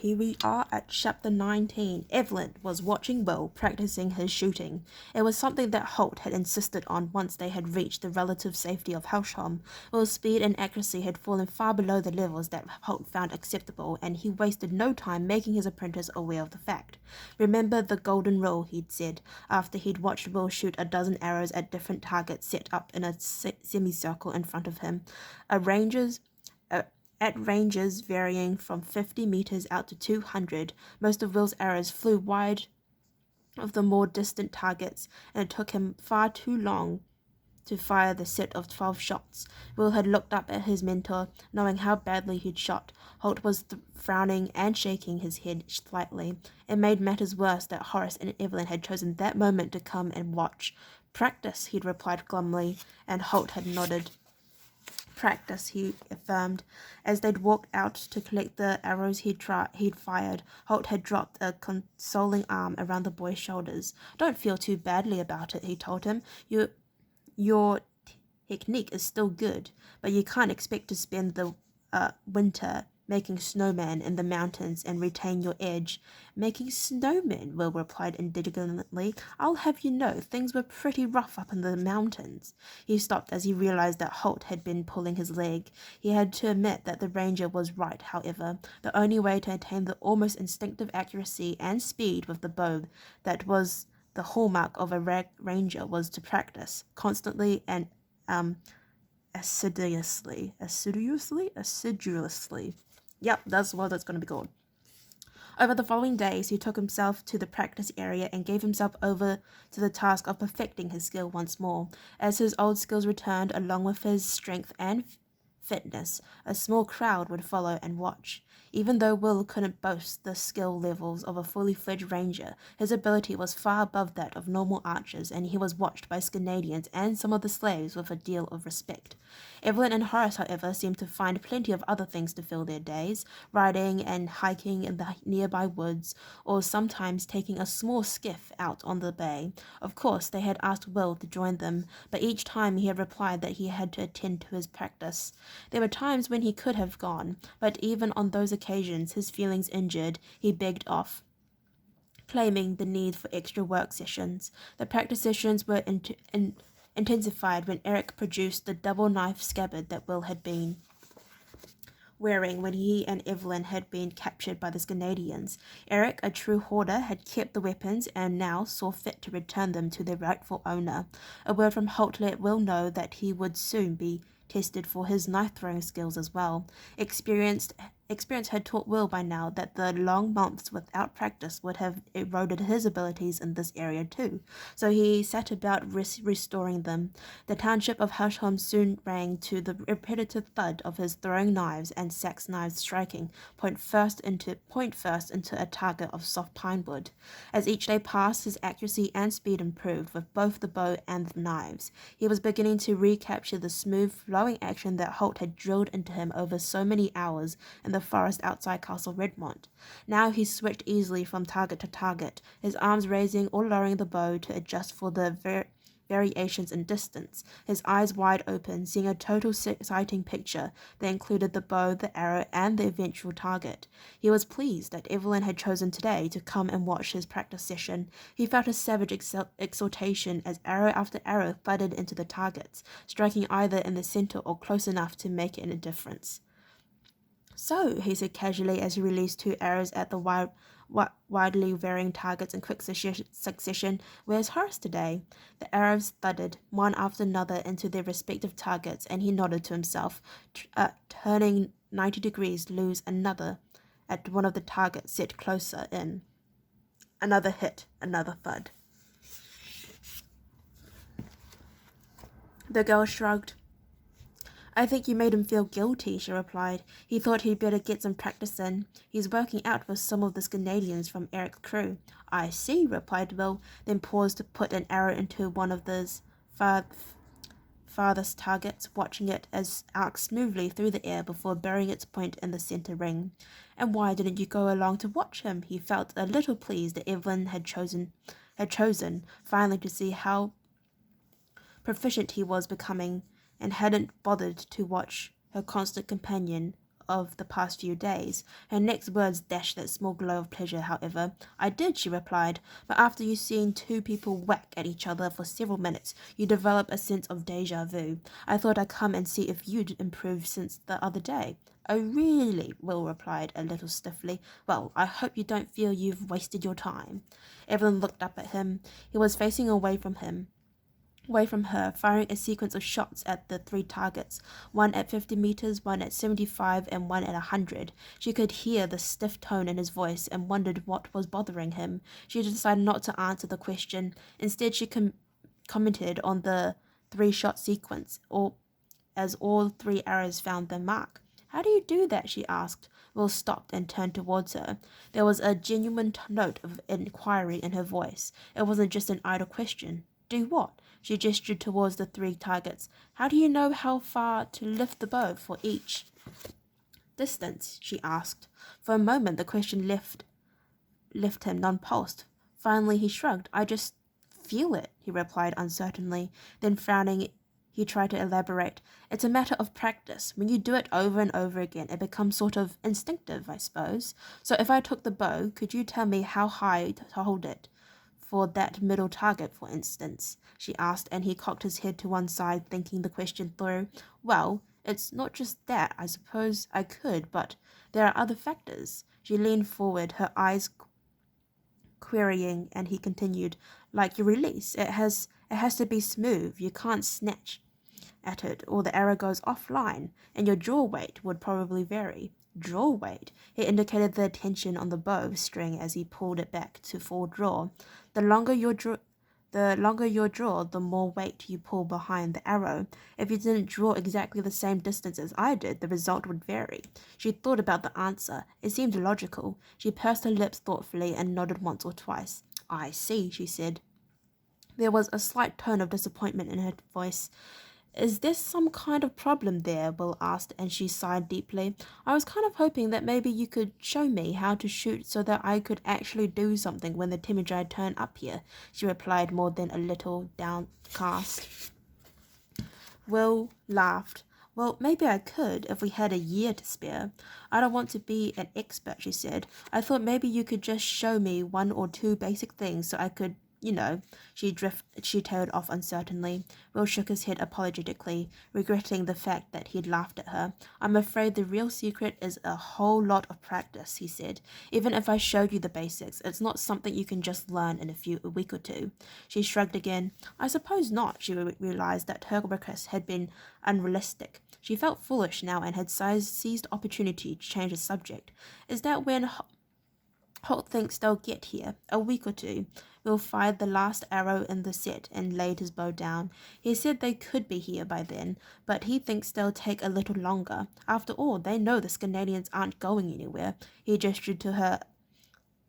here we are at chapter 19. Evelyn was watching Will practicing his shooting. It was something that Holt had insisted on once they had reached the relative safety of Helsham. Will's speed and accuracy had fallen far below the levels that Holt found acceptable, and he wasted no time making his apprentice aware of the fact. "Remember the golden rule," he'd said, after he'd watched Will shoot a dozen arrows at different targets set up in a semicircle in front of him. At ranges varying from 50 meters out to 200, most of Will's arrows flew wide of the more distant targets, and it took him far too long to fire the set of 12 shots. Will had looked up at his mentor, knowing how badly he'd shot. Holt was frowning and shaking his head slightly. It made matters worse that Horace and Evelyn had chosen that moment to come and watch. "Practice," he'd replied glumly, and Holt had nodded. "Practice," he affirmed. As they'd walked out to collect the arrows he'd fired, Holt had dropped a consoling arm around the boy's shoulders. "Don't feel too badly about it," he told him. Your technique is still good, but you can't expect to spend the winter making snowmen in the mountains and retain your edge." "Making snowmen," Will replied indignantly. "I'll have you know, things were pretty rough up in the mountains." He stopped as he realized that Holt had been pulling his leg. He had to admit that the ranger was right, however. The only way to attain the almost instinctive accuracy and speed with the bow that was the hallmark of a ranger was to practice constantly and assiduously. Yep, that's what it's going to be called. Over the following days, he took himself to the practice area and gave himself over to the task of perfecting his skill once more. As his old skills returned, along with his strength and fitness, a small crowd would follow and watch. Even though Will couldn't boast the skill levels of a fully fledged ranger, his ability was far above that of normal archers, and he was watched by Scandinavians and some of the slaves with a deal of respect. Evelyn and Horace, however, seemed to find plenty of other things to fill their days, riding and hiking in the nearby woods, or sometimes taking a small skiff out on the bay. Of course, they had asked Will to join them, but each time he had replied that he had to attend to his practice. There were times when he could have gone, but even on those occasions, his feelings injured, he begged off, claiming the need for extra work sessions. The practice sessions were intensified when Eric produced the double knife scabbard that Will had been wearing when he and Evelyn had been captured by the Scandinavians. Eric, a true hoarder, had kept the weapons and now saw fit to return them to their rightful owner. A word from Holt let Will know that he would soon be tested for his knife-throwing skills as well. Experience had taught Will by now that the long months without practice would have eroded his abilities in this area too, so he set about restoring them. The township of Helsham soon rang to the repetitive thud of his throwing knives and Sax knives striking point first into a target of soft pine wood. As each day passed, his accuracy and speed improved with both the bow and the knives. He was beginning to recapture the smooth, flowing action that Holt had drilled into him over so many hours in the forest outside Castle Redmont. Now he switched easily from target to target, his arms raising or lowering the bow to adjust for the variations in distance, his eyes wide open, seeing a total exciting picture that included the bow, the arrow, and the eventual target. He was pleased that Evelyn had chosen today to come and watch his practice session. He felt a savage exultation as arrow after arrow thudded into the targets, striking either in the center or close enough to make a difference. "So," he said casually as he released 2 arrows at the widely varying targets in quick succession, "where's Horace today?" The arrows thudded, one after another, into their respective targets, and he nodded to himself, turning 90 degrees to lose another at one of the targets set closer in. Another hit, another thud. The girl shrugged. "I think you made him feel guilty," she replied. "He thought he'd better get some practice in. He's working out with some of the Scandinavians from Eric's crew." "I see," replied Will, then paused to put an arrow into one of those farthest targets, watching it as arc smoothly through the air before burying its point in the center ring. "And why didn't you go along to watch him?" He felt a little pleased that Evelyn had chosen finally to see how proficient he was becoming, and hadn't bothered to watch her constant companion of the past few days. Her next words dashed that small glow of pleasure, however. I did, she replied, but after you've seen two people whack at each other for several minutes, you develop a sense of deja vu. I thought I'd come and see if you'd improved since the other day. Oh, really? Will replied a little stiffly. Well, I hope you don't feel you've wasted your time. Evelyn looked up at him. He was facing away from her, firing a sequence of shots at the three targets, one at 50 meters, one at 75, and one at 100. She could hear the stiff tone in his voice and wondered what was bothering him. She decided not to answer the question. Instead, she commented on the three-shot sequence, as all three arrows found their mark. How do you do that? She asked. Will stopped and turned towards her. There was a genuine note of inquiry in her voice. It wasn't just an idle question. Do what? She gestured towards the three targets. How do you know how far to lift the bow for each distance? She asked. For a moment the question left him nonplussed. Finally he shrugged. I just feel it, he replied uncertainly. Then frowning, he tried to elaborate. It's a matter of practice. When you do it over and over again, it becomes sort of instinctive, I suppose. So if I took the bow, could you tell me how high to hold it? For that middle target, for instance, she asked, and he cocked his head to one side, thinking the question through. Well, it's not just that. I suppose I could, but there are other factors. She leaned forward, her eyes querying, and he continued, like your release. It has to be smooth. You can't snatch at it, or the arrow goes offline, and your draw weight would probably vary. Draw weight? He indicated the tension on the bow string as he pulled it back to full draw. The longer your draw, the more weight you pull behind the arrow. If you didn't draw exactly the same distance as I did, the result would vary. She thought about the answer. It seemed logical. She pursed her lips thoughtfully and nodded once or twice. I see, she said. There was a slight tone of disappointment in her voice. Is there some kind of problem there? Will asked, and she sighed deeply. I was kind of hoping that maybe you could show me how to shoot so that I could actually do something when the Timidjai turn up here, she replied, more than a little downcast. Will laughed. Well, maybe I could if we had a year to spare. I don't want to be an expert, she said. I thought maybe you could just show me one or two basic things so I could, she tailed off uncertainly. Will shook his head apologetically, regretting the fact that he'd laughed at her. I'm afraid the real secret is a whole lot of practice, he said. Even if I showed you the basics, it's not something you can just learn in a week or two. She shrugged again. I suppose not. She realized that her request had been unrealistic. She felt foolish now and had seized opportunity to change the subject. Is that when Holt thinks they'll get here? A week or two. Will fired the last arrow in the set and laid his bow down. He said they could be here by then, but he thinks they'll take a little longer. After all, they know the Scandinavians aren't going anywhere. He gestured to her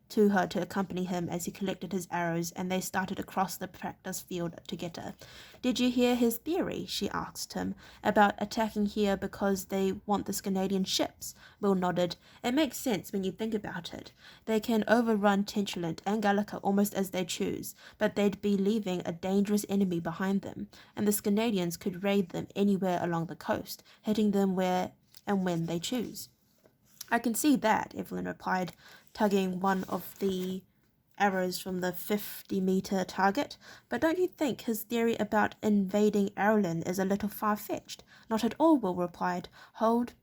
to accompany him as he collected his arrows, and they started across the practice field together. Did you hear his theory? She asked him. About attacking here because they want the Scandinavian ships? Will nodded. It makes sense when you think about it. They can overrun Tinchland and Gallica almost as they choose, but they'd be leaving a dangerous enemy behind them, and the Scandinavians could raid them anywhere along the coast, hitting them where and when they choose. I can see that, Evelyn replied, tugging one of the arrows from the 50-meter target. But don't you think his theory about invading Ireland is a little far-fetched? Not at all, Will replied. Hold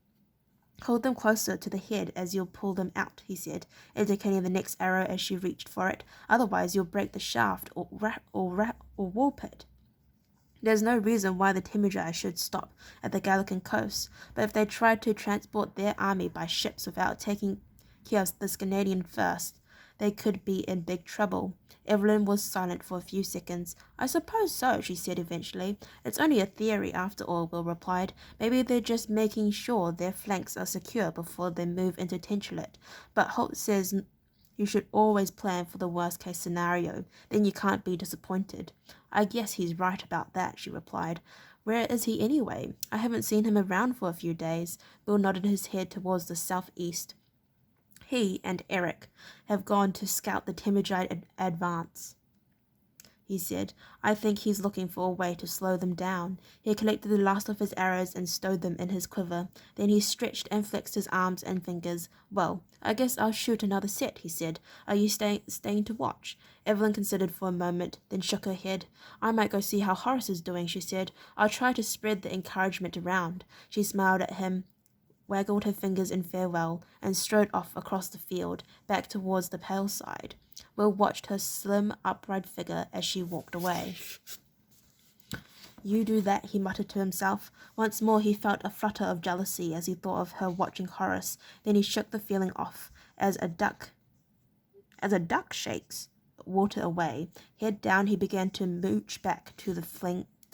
them closer to the head as you'll pull them out, he said, indicating the next arrow as she reached for it. Otherwise you'll break the shaft or warp it. There's no reason why the Timidjai should stop at the Gallican coast, but if they tried to transport their army by ships without taking care of the Scandinavian first, they could be in big trouble. Evelyn was silent for a few seconds. I suppose so, she said eventually. It's only a theory after all, Will replied. Maybe they're just making sure their flanks are secure before they move into Tinchlet. But Holt says you should always plan for the worst-case scenario. Then you can't be disappointed. I guess he's right about that, she replied. Where is he anyway? I haven't seen him around for a few days. Bill nodded his head towards the southeast. He and Eric have gone to scout the Timidjai advance. he said. I think he's looking for a way to slow them down. He collected the last of his arrows and stowed them in his quiver. Then he stretched and flexed his arms and fingers. Well, I guess I'll shoot another set, he said. Are you staying to watch? Evelyn considered for a moment, then shook her head. I might go see how Horace is doing, she said. I'll try to spread the encouragement around. She smiled at him, waggled her fingers in farewell, and strode off across the field, back towards the pale side. Will watched her slim, upright figure as she walked away. You do that, he muttered to himself. Once more he felt a flutter of jealousy as he thought of her watching Horace. Then he shook the feeling off, as a duck shakes water away. Head down, he began to mooch back to the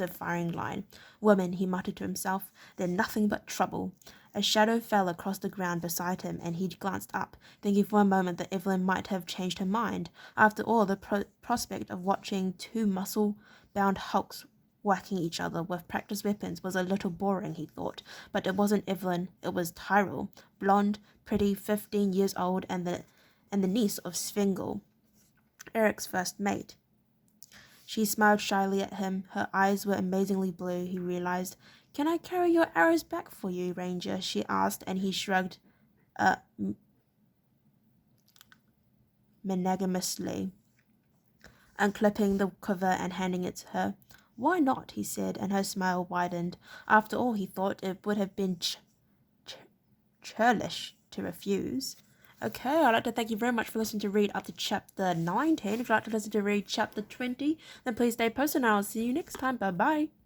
firing line. Women, he muttered to himself, they're nothing but trouble. A shadow fell across the ground beside him, and he glanced up, thinking for a moment that Evelyn might have changed her mind. After all, the prospect of watching two muscle-bound hulks whacking each other with practiced weapons was a little boring, he thought. But it wasn't Evelyn, it was Tyrell, blonde, pretty, 15 years old, and the niece of Svengal, Eric's first mate. She smiled shyly at him. Her eyes were amazingly blue, he realized. Can I carry your arrows back for you, Ranger? She asked, and he shrugged monogamously, unclipping the quiver and handing it to her. Why not? He said, and her smile widened. After all, he thought, it would have been churlish to refuse. Okay, I'd like to thank you very much for listening to read up to chapter 19. If you'd like to listen to read chapter 20, then please stay posted and I'll see you next time. Bye-bye.